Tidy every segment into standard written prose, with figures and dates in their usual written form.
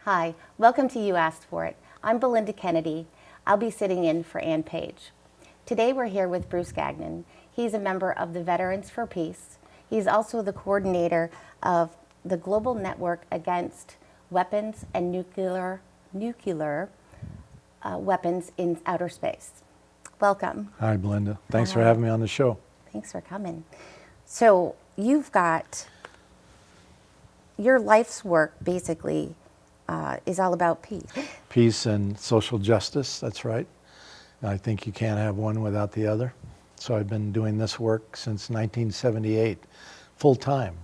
Hi, welcome to You Asked For It. I'm Belinda Kennedy. I'll be sitting in for Ann Page. Today we're here with Bruce Gagnon. He's a member of the Veterans for Peace. He's also the coordinator of the Global Network Against Weapons and Nuclear Weapons in Outer Space. Welcome. Hi, Belinda. Thanks for having me on the show. Thanks for coming. So you've got your life's work basically is all about peace. Peace and social justice, that's right. I think you can't have one without the other. So I've been doing this work since 1978, full time.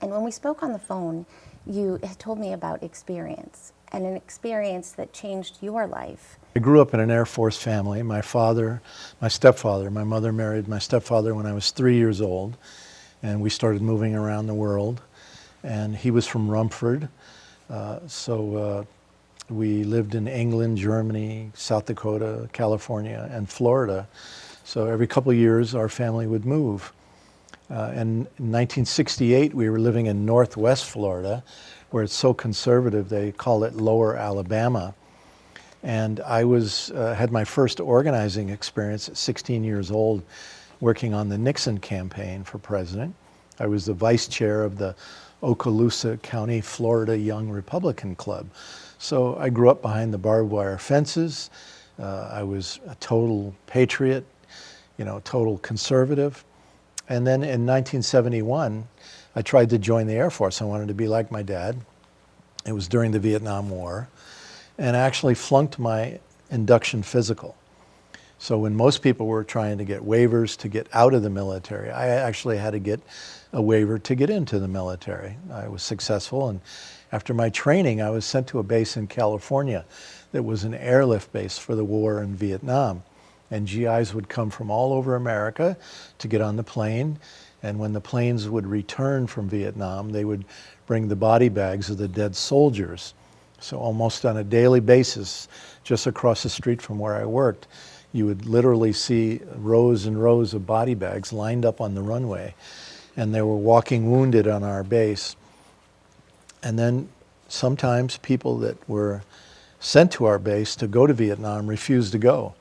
And when we spoke on the phone, you had told me about experience, and an experience that changed your life. I grew up in an Air Force family. My stepfather, my mother married my stepfather when I was 3 years old, and we started moving around the world. And he was from Rumford, so we lived in England, Germany, South Dakota, California, and Florida. So every couple of years, our family would move. And in 1968, we were living in Northwest Florida, where it's so conservative, they call it Lower Alabama. And I had my first organizing experience at 16 years old, working on the Nixon campaign for president. I was the vice chair of the Okaloosa County, Florida Young Republican Club. So I grew up behind the barbed wire fences. I was a total patriot, total conservative. And then in 1971, I tried to join the Air Force. I wanted to be like my dad. It was during the Vietnam War. And I actually flunked my induction physical. So when most people were trying to get waivers to get out of the military, I actually had to get a waiver to get into the military. I was successful, and after my training, I was sent to a base in California that was an airlift base for the war in Vietnam. And GIs would come from all over America to get on the plane, and when the planes would return from Vietnam, they would bring the body bags of the dead soldiers. So almost on a daily basis, just across the street from where I worked, you would literally see rows and rows of body bags lined up on the runway. And they were walking wounded on our base. And then sometimes people that were sent to our base to go to Vietnam refused to go.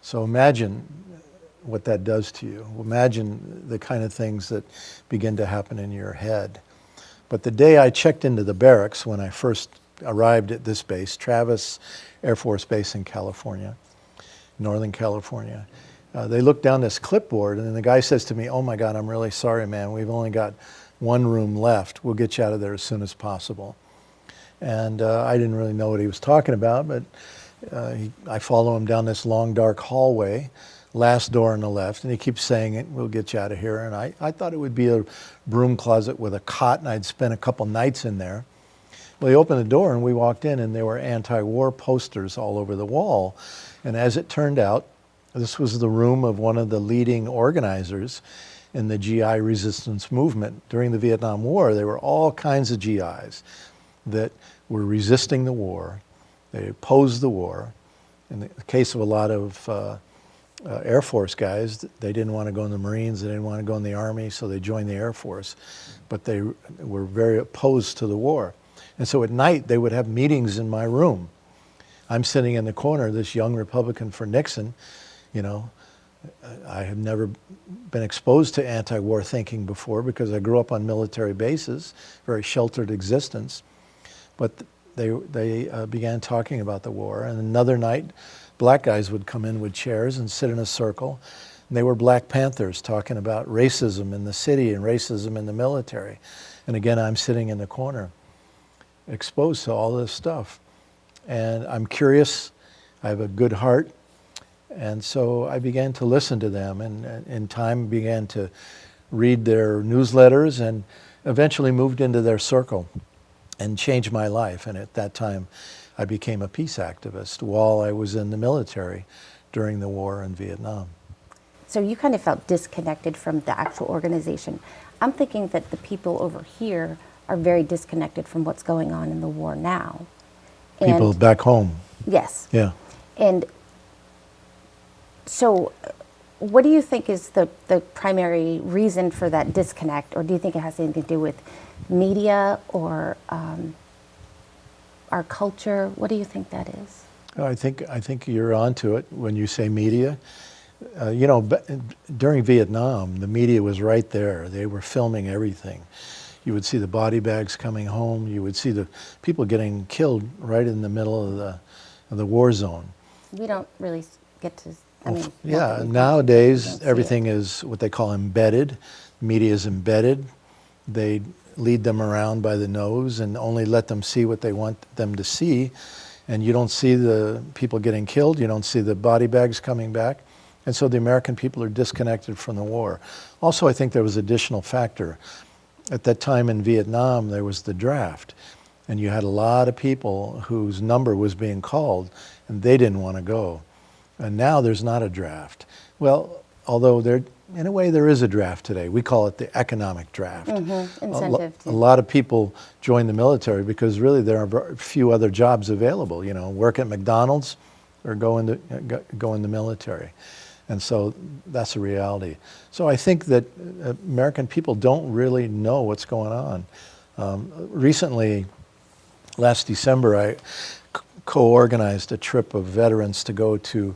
So imagine what that does to you. Imagine the kind of things that begin to happen in your head. But the day I checked into the barracks when I first arrived at this base, Travis Air Force Base in California, Northern California, they looked down this clipboard, and then the guy says to me, "Oh my God, I'm really sorry, man. We've only got one room left. We'll get you out of there as soon as possible." And I didn't really know what he was talking about, but I follow him down this long, dark hallway, last door on the left, and he keeps saying it, "We'll get you out of here." And I thought it would be a broom closet with a cot, and I'd spent a couple nights in there. Well, he opened the door, and we walked in, and there were anti-war posters all over the wall. And as it turned out, this was the room of one of the leading organizers in the GI resistance movement. During the Vietnam War, there were all kinds of GIs that were resisting the war. They opposed the war. In the case of a lot of Air Force guys, they didn't want to go in the Marines, they didn't want to go in the Army, so they joined the Air Force. But they were very opposed to the war. And so at night, they would have meetings in my room. I'm sitting in the corner, this young Republican for Nixon. I have never been exposed to anti-war thinking before because I grew up on military bases, very sheltered existence. But they began talking about the war. And another night, black guys would come in with chairs and sit in a circle. And they were Black Panthers talking about racism in the city and racism in the military. And again, I'm sitting in the corner, exposed to all this stuff. And I'm curious, I have a good heart, and so I began to listen to them, and in time began to read their newsletters, and eventually moved into their circle and changed my life. And at that time, I became a peace activist while I was in the military during the war in Vietnam. So you kind of felt disconnected from the actual organization. I'm thinking that the people over here are very disconnected from what's going on in the war now. People back home. Yes. Yeah. And so what do you think is the primary reason for that disconnect, or do you think it has anything to do with media or our culture? What do you think that is? I think you're onto it when you say media. During Vietnam, the media was right there. They were filming everything. You would see the body bags coming home. You would see the people getting killed right in the middle of the war zone. We don't really get to. I mean, Yeah, nowadays everything is what they call embedded. Media is embedded. They lead them around by the nose and only let them see what they want them to see. And you don't see the people getting killed. You don't see the body bags coming back. And so the American people are disconnected from the war. Also, I think there was an additional factor. At that time in Vietnam, there was the draft. And you had a lot of people whose number was being called, and they didn't want to go. And now there's not a draft. Well, although in a way there is a draft today. We call it the economic draft. Incentive. A lot of people join the military because really there are few other jobs available. Work at McDonald's or go in the military. And so that's a reality. So I think that American people don't really know what's going on. Recently, last December, I co-organized a trip of veterans to go to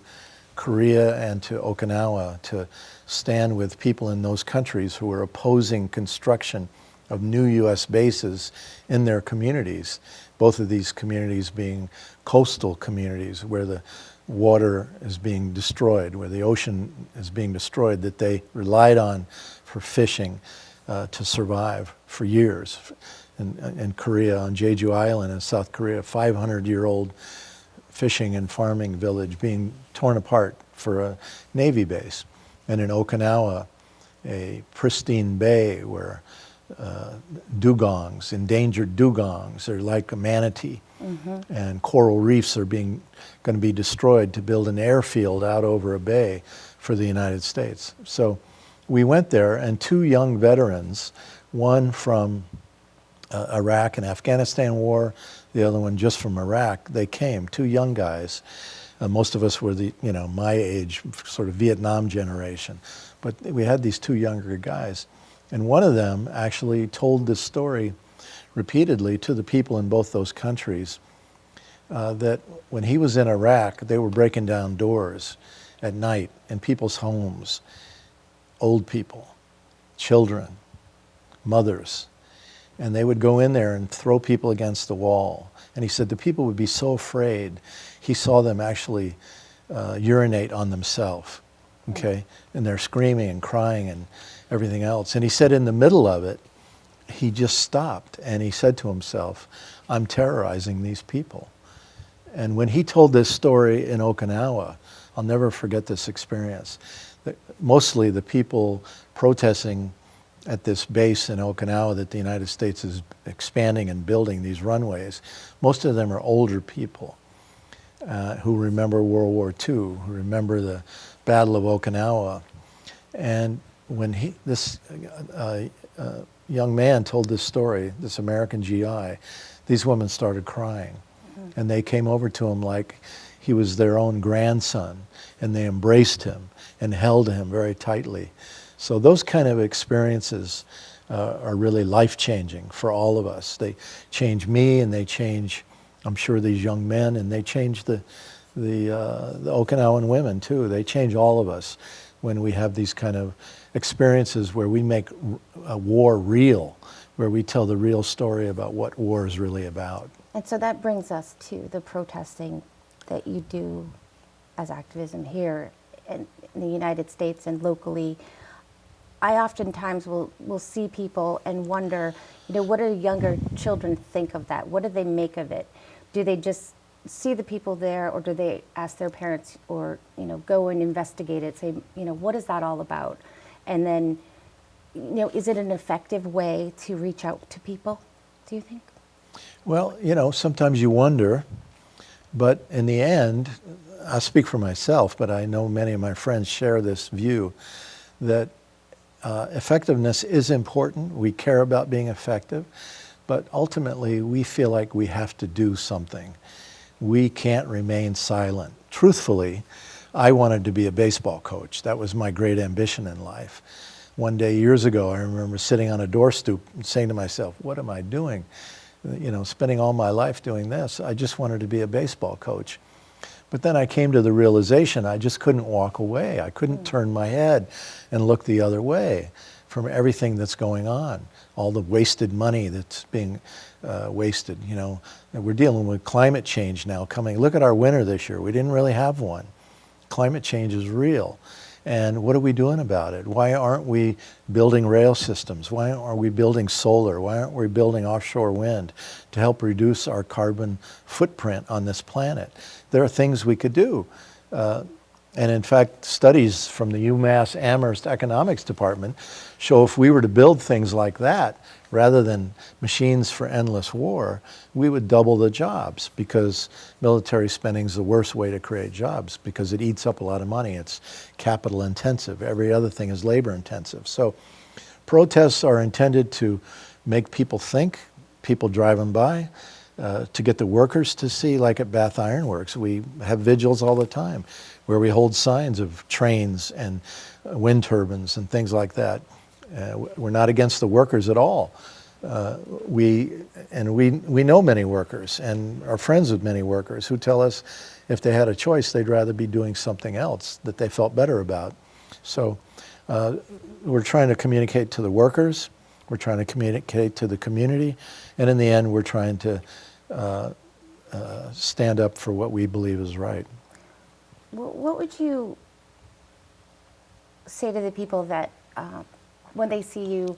Korea and to Okinawa to stand with people in those countries who were opposing construction of new U.S. bases in their communities, both of these communities being coastal communities where the water is being destroyed, where the ocean is being destroyed, that they relied on for fishing to survive for years. In Korea, on Jeju Island in South Korea, 500-year-old fishing and farming village being torn apart for a Navy base. And in Okinawa, a pristine bay where dugongs, endangered dugongs, are like a manatee, and coral reefs are going to be destroyed to build an airfield out over a bay for the United States. So we went there, and two young veterans, one from Iraq and Afghanistan war, the other one just from Iraq, they came, two young guys. Most of us were my age, sort of Vietnam generation. But we had these two younger guys. And one of them actually told this story repeatedly to the people in both those countries, that when he was in Iraq, they were breaking down doors at night in people's homes, old people, children, mothers, and they would go in there and throw people against the wall. And he said the people would be so afraid. He saw them actually urinate on themselves, okay? And they're screaming and crying and everything else. And he said in the middle of it, he just stopped and he said to himself, I'm terrorizing these people. And when he told this story in Okinawa, I'll never forget this experience. Mostly the people protesting at this base in Okinawa that the United States is expanding and building these runways, most of them are older people who remember World War II, who remember the Battle of Okinawa. And when this young man told this story, this American GI, these women started crying. And they came over to him like he was their own grandson, and they embraced him and held him very tightly. So those kind of experiences are really life-changing for all of us. They change me, and they change, I'm sure, these young men, and they change the Okinawan women too. They change all of us when we have these kind of experiences where we make a war real, where we tell the real story about what war is really about. And so that brings us to the protesting that you do as activism here in the United States and locally. I oftentimes will see people and wonder, what do younger children think of that? What do they make of it? Do they just see the people there, or do they ask their parents, or go and investigate it, say, what is that all about? And then, is it an effective way to reach out to people, do you think? Well, sometimes you wonder, but in the end, I speak for myself, but I know many of my friends share this view, that effectiveness is important. We care about being effective, but ultimately we feel like we have to do something. We can't remain silent. Truthfully, I wanted to be a baseball coach. That was my great ambition in life. One day years ago, I remember sitting on a door stoop and saying to myself, what am I doing? spending all my life doing this. I just wanted to be a baseball coach. But then I came to the realization I just couldn't walk away. I couldn't turn my head and look the other way from everything that's going on, all the wasted money that's being wasted. And we're dealing with climate change now coming. Look at our winter this year. We didn't really have one. Climate change is real. And what are we doing about it? Why aren't we building rail systems? Why aren't we building solar? Why aren't we building offshore wind to help reduce our carbon footprint on this planet? There are things we could do. And in fact, studies from the UMass Amherst Economics Department show if we were to build things like that, rather than machines for endless war, we would double the jobs, because military spending is the worst way to create jobs because it eats up a lot of money. It's capital intensive. Every other thing is labor intensive. So protests are intended to make people think, people drive them by, to get the workers to see, like at Bath Iron Works. We have vigils all the time where we hold signs of trains and wind turbines and things like that. We're not against the workers at all. We know many workers and are friends with many workers who tell us if they had a choice, they'd rather be doing something else that they felt better about. So we're trying to communicate to the workers, we're trying to communicate to the community, and in the end, we're trying to stand up for what we believe is right. What would you say to the people that when they see you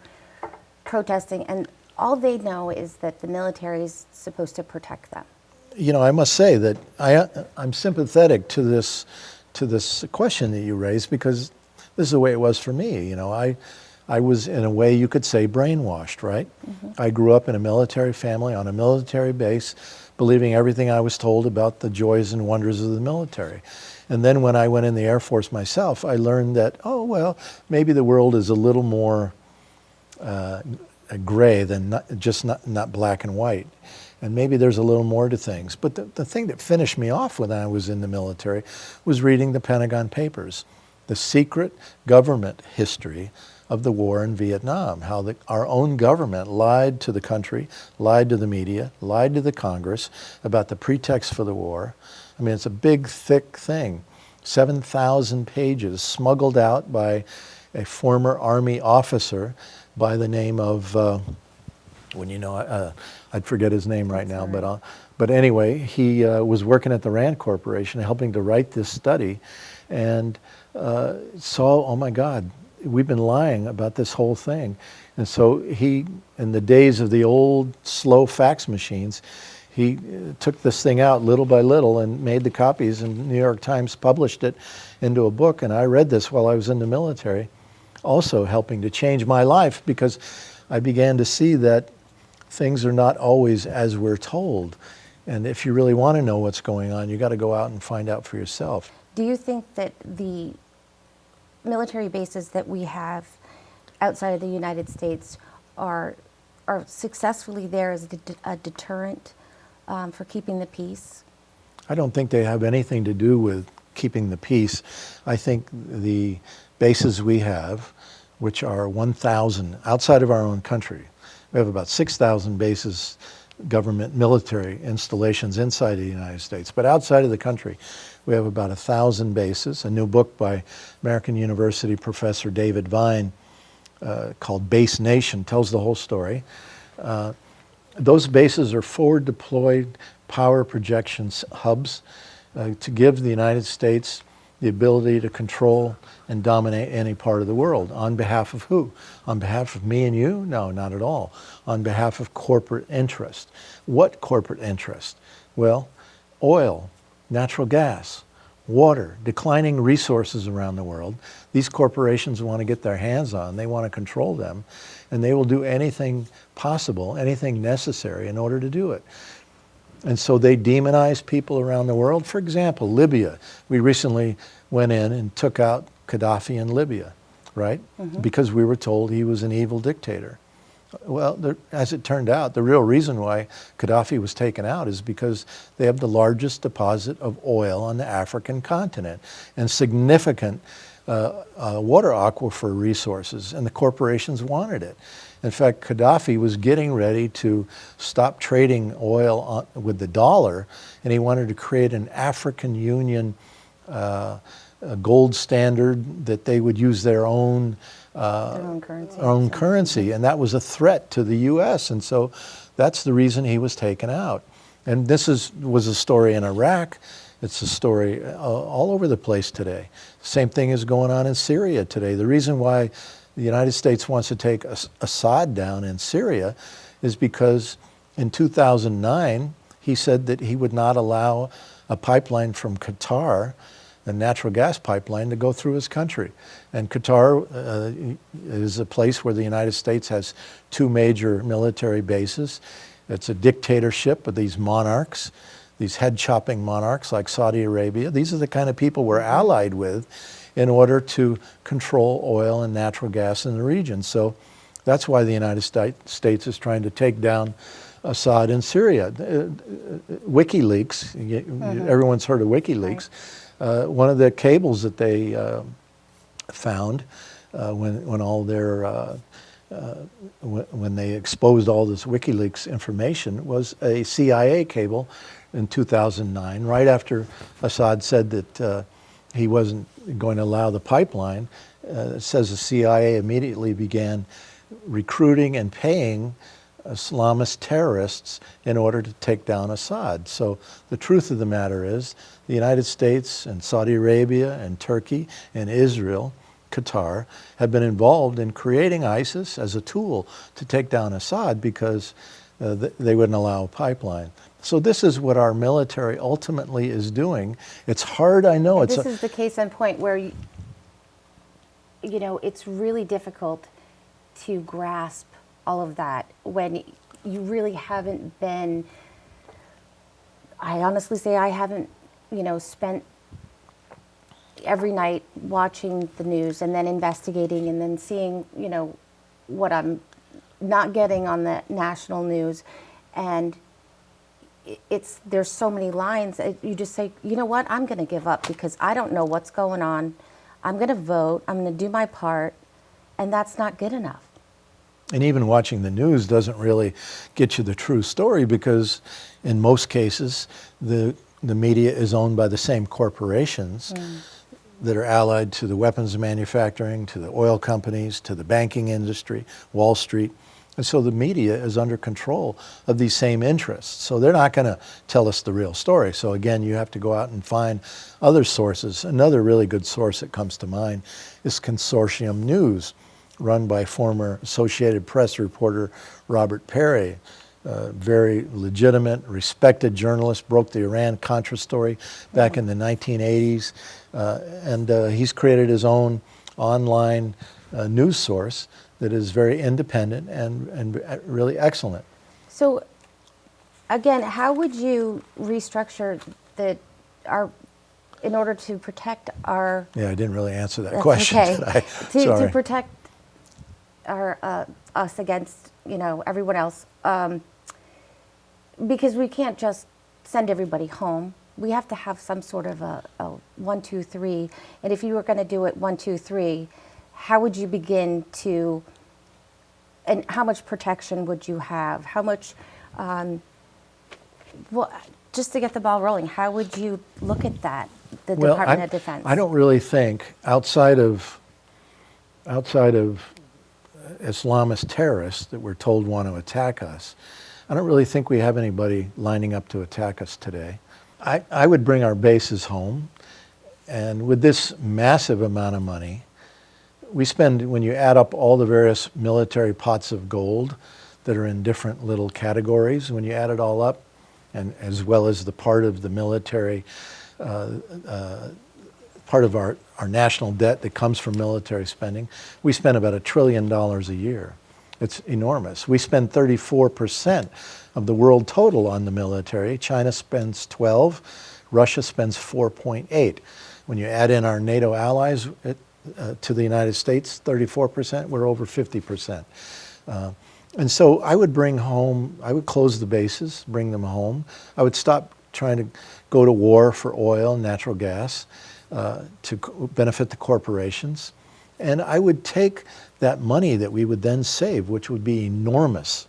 protesting and all they know is that the military is supposed to protect them? I must say that I'm sympathetic to this question that you raised, because this is the way it was for me. I was, in a way you could say, brainwashed, right? Mm-hmm. I grew up in a military family on a military base, believing everything I was told about the joys and wonders of the military. And then when I went in the Air Force myself, I learned that, maybe the world is a little more gray than not black and white. And maybe there's a little more to things. But the thing that finished me off when I was in the military was reading the Pentagon Papers, the secret government history of the war in Vietnam, how our own government lied to the country, lied to the media, lied to the Congress about the pretext for the war. I mean, it's a big, thick thing. 7,000 pages smuggled out by a former Army officer by the name of, I'd forget his name right now, but anyway, he was working at the Rand Corporation helping to write this study, and saw, oh my God, we've been lying about this whole thing. And so he, in the days of the old slow fax machines, he took this thing out little by little and made the copies, and the New York Times published it into a book. And I read this while I was in the military, also helping to change my life, because I began to see that things are not always as we're told. And if you really want to know what's going on, you got to go out and find out for yourself. Do you think that the military bases that we have outside of the United States are successfully there as a deterrent for keeping the peace? I don't think they have anything to do with keeping the peace. I think the bases we have, which are 1,000 outside of our own country, we have about 6,000 bases, government military installations inside the United States. But outside of the country, we have about 1,000 bases. A new book by American University professor David Vine called Base Nation tells the whole story. Those bases are forward deployed power projection hubs to give the United States the ability to control and dominate any part of the world. On behalf of who? On behalf of me and you? No, not at all. On behalf of corporate interest. What corporate interest? Well, oil, natural gas, water, declining resources around the world. These corporations want to get their hands on, they want to control them, and they will do anything possible, anything necessary in order to do it. And so they demonize people around the world. For example, Libya. We recently went in and took out Gaddafi in Libya, right? Mm-hmm. Because we were told he was an evil dictator. Well, as it turned out, the real reason why Gaddafi was taken out is because they have the largest deposit of oil on the African continent and significant water aquifer resources, and the corporations wanted it. In fact, Gaddafi was getting ready to stop trading oil with the dollar, and he wanted to create an African Union a gold standard that they would use their own currency, and that was a threat to the U.S. And so that's the reason he was taken out. And this was a story in Iraq. It's a story all over the place today. Same thing is going on in Syria today. The reason why the United States wants to take Assad down in Syria is because in 2009 he said that he would not allow a pipeline from Qatar, a natural gas pipeline, to go through his country. And Qatar is a place where the United States has two major military bases. It's a dictatorship of these monarchs, these head-chopping monarchs like Saudi Arabia. These are the kind of people we're allied with in order to control oil and natural gas in the region. So that's why the United States is trying to take down Assad in Syria. WikiLeaks, everyone's heard of WikiLeaks. Right. One of the cables that they found when all their when they exposed all this WikiLeaks information was a CIA cable in 2009, right after Assad said that he wasn't going to allow the pipeline. It says the CIA immediately began recruiting and paying Islamist terrorists in order to take down Assad. So the truth of the matter is the United States and Saudi Arabia and Turkey and Israel, Qatar, have been involved in creating ISIS as a tool to take down Assad because they wouldn't allow a pipeline. So this is what our military ultimately is doing. It's hard, I know. This is the case in point where, you know, it's really difficult to grasp all of that when you really haven't been, I honestly say I haven't, spent every night watching the news and then investigating and then seeing, what I'm not getting on the national news. And there's so many lines. You just say, you know what, I'm going to give up because I don't know what's going on. I'm going to vote. I'm going to do my part. And that's not good enough. And even watching the news doesn't really get you the true story because in most cases, the media is owned by the same corporations that are allied to the weapons manufacturing, to the oil companies, to the banking industry, Wall Street. And so the media is under control of these same interests. So they're not going to tell us the real story. So again, you have to go out and find other sources. Another really good source that comes to mind is Consortium News, run by former Associated Press reporter Robert Perry. Very legitimate, respected journalist, broke the Iran-Contra story back in the 1980s. And he's created his own online news source that is very independent and really excellent. So, again, how would you restructure in order to protect our? Yeah, I didn't really answer that question. Okay. Did I? To protect us against everyone else, because we can't just send everybody home. We have to have some sort of a 1, 2, 3. And if you were going to do it 1, 2, 3, how would you begin to? And how much protection would you have? How much? Just to get the ball rolling, how would you look at that? The Department of Defense. I don't really think outside of Islamist terrorists that we're told want to attack us, I don't really think we have anybody lining up to attack us today. I would bring our bases home, and with this massive amount of money, we spend, when you add up all the various military pots of gold that are in different little categories, when you add it all up, and as well as the part of the military, part of our national debt that comes from military spending, we spend about $1 trillion a year. It's enormous. We spend 34% of the world total on the military. China spends 12%, Russia spends 4.8%. When you add in our NATO allies to the United States, 34%, we're over 50%. And so I would close the bases, bring them home. I would stop trying to go to war for oil and natural gas. benefit the corporations. And I would take that money that we would then save, which would be enormous,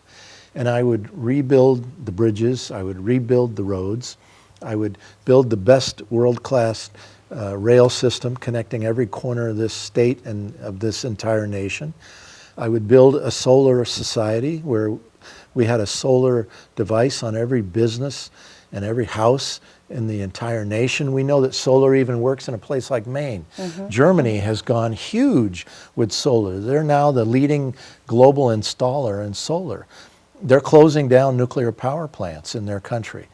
and I would rebuild the bridges, I would rebuild the roads, I would build the best world-class rail system connecting every corner of this state and of this entire nation. I would build a solar society where we had a solar device on every business and every house in the entire nation. We know that solar even works in a place like Maine. Germany has gone huge with solar. They're now the leading global installer in solar. They're closing down nuclear power plants in their country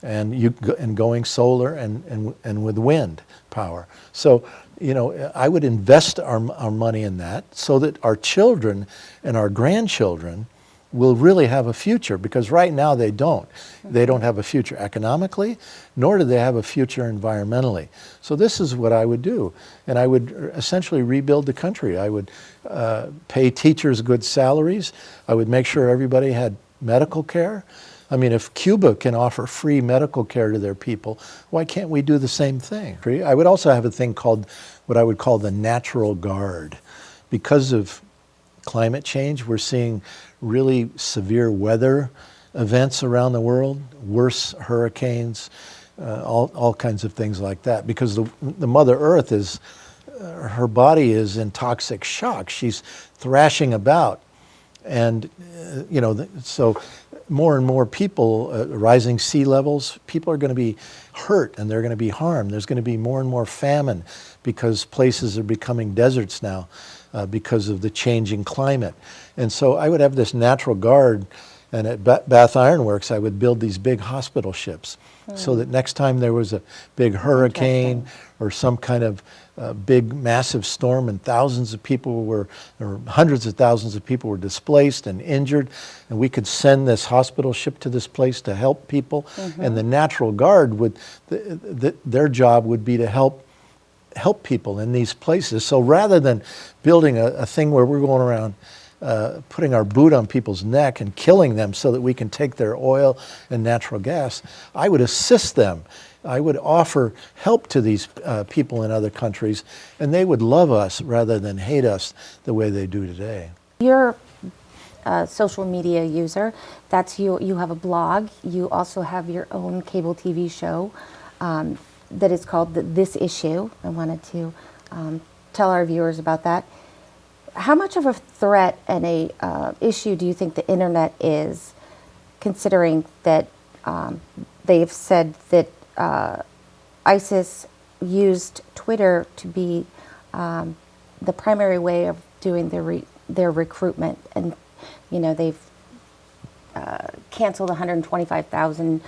and going solar and with wind power. So, you know, I would invest our money in that so that our children and our grandchildren will really have a future, because right now they don't. They don't have a future economically, nor do they have a future environmentally. So this is what I would do. And I would essentially rebuild the country. I would pay teachers good salaries. I would make sure everybody had medical care. I mean, if Cuba can offer free medical care to their people, why can't we do the same thing? I would also have a thing called what I would call the natural guard. Because of climate change, we're seeing really severe weather events around the world, worse hurricanes, all kinds of things like that. Because the Mother Earth is, her body is in toxic shock. She's thrashing about. And, you know, so more and more people, rising sea levels, people are going to be hurt and they're going to be harmed. There's going to be more and more famine because places are becoming deserts now because of the changing climate. And so I would have this natural guard, and at Bath Iron Works I would build these big hospital ships so that next time there was a big hurricane or some kind of big massive storm and thousands of people were, or hundreds of thousands of people were displaced and injured, and we could send this hospital ship to this place to help people. And the Natural Guard would, their job would be to help people in these places. So rather than building a thing where we're going around putting our boot on people's neck and killing them so that we can take their oil and natural gas, I would assist them. I would offer help to these people in other countries, and they would love us rather than hate us the way they do today. You're a social media user. That's you. You have a blog. You also have your own cable TV show that is called This Issue. I wanted to tell our viewers about that. How much of a threat and a issue do you think the internet is, considering that they've said that ISIS used Twitter to be the primary way of doing their recruitment, and you know they've canceled 125,000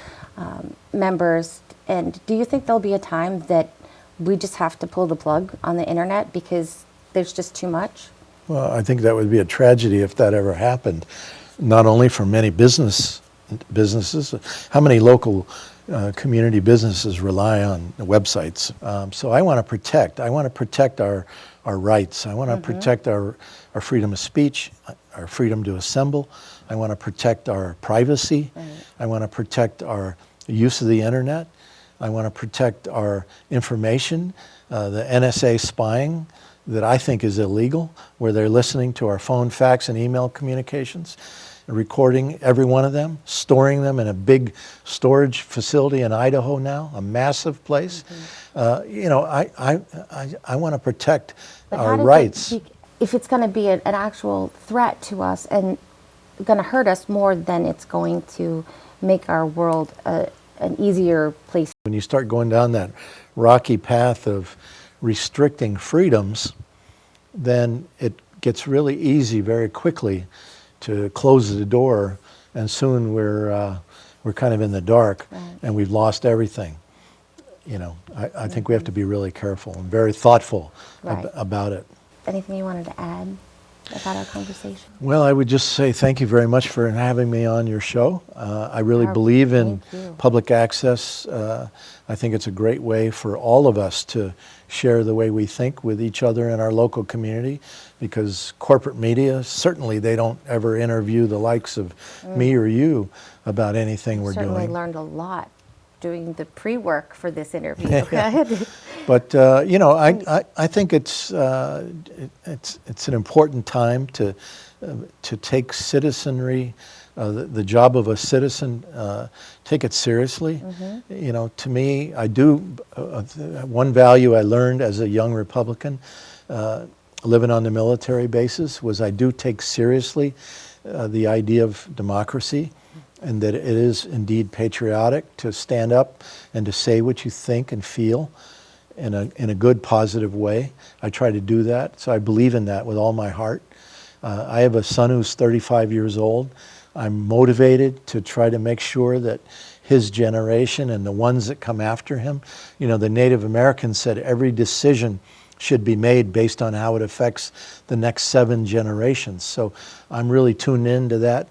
members. And do you think there'll be a time that we just have to pull the plug on the internet because there's just too much? Well, I think that would be a tragedy if that ever happened, not only for many businesses. How many local community businesses rely on websites? So I want to protect our rights. I want to protect our freedom of speech, our freedom to assemble. I want to protect our privacy. I want to protect our use of the internet. I want to protect our information, the NSA spying that I think is illegal, where they're listening to our phone, fax, and email communications, recording every one of them, storing them in a big storage facility in Idaho now, a massive place. You know, I want to protect our rights. If it's going to be an actual threat to us and going to hurt us more than it's going to make our world an easier place. When you start going down that rocky path of restricting freedoms, then it gets really easy very quickly to close the door, and soon we're kind of in the dark, and we've lost everything. You know, I think we have to be really careful and very thoughtful about it. Anything you wanted to add about our conversation? Well, I would just say thank you very much for having me on your show. I really believe in public access. I think it's a great way for all of us to share the way we think with each other in our local community, because corporate media, certainly they don't ever interview the likes of me or you about anything we're doing. Certainly learned a lot doing the pre-work for this interview. Okay? But you know, I think it's an important time to take citizenry, the job of a citizen, take it seriously. You know, to me, I do. One value I learned as a young Republican, living on the military bases, was I do take seriously the idea of democracy, and that it is indeed patriotic to stand up and to say what you think and feel in a good, positive way. I try to do that, so I believe in that with all my heart. I have a son who's 35 years old. I'm motivated to try to make sure that his generation and the ones that come after him, you know, the Native Americans said every decision should be made based on how it affects the next 7 generations. So I'm really tuned into that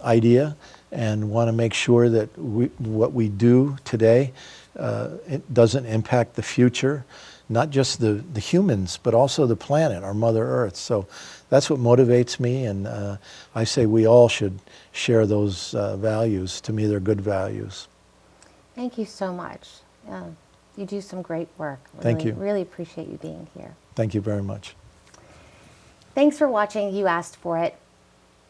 idea and want to make sure that what we do today it doesn't impact the future, not just the humans, but also the planet, our Mother Earth. So that's what motivates me, and I say we all should share those values. To me, they're good values. Thank you so much. You do some great work. Thank you. Really appreciate you being here. Thank you very much. Thanks for watching. You asked for it.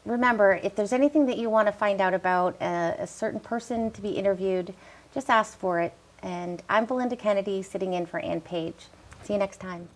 Remember, if there's anything that you want to find out about a certain person to be interviewed, just ask for it. And I'm Belinda Kennedy, sitting in for Ann Page. See you next time.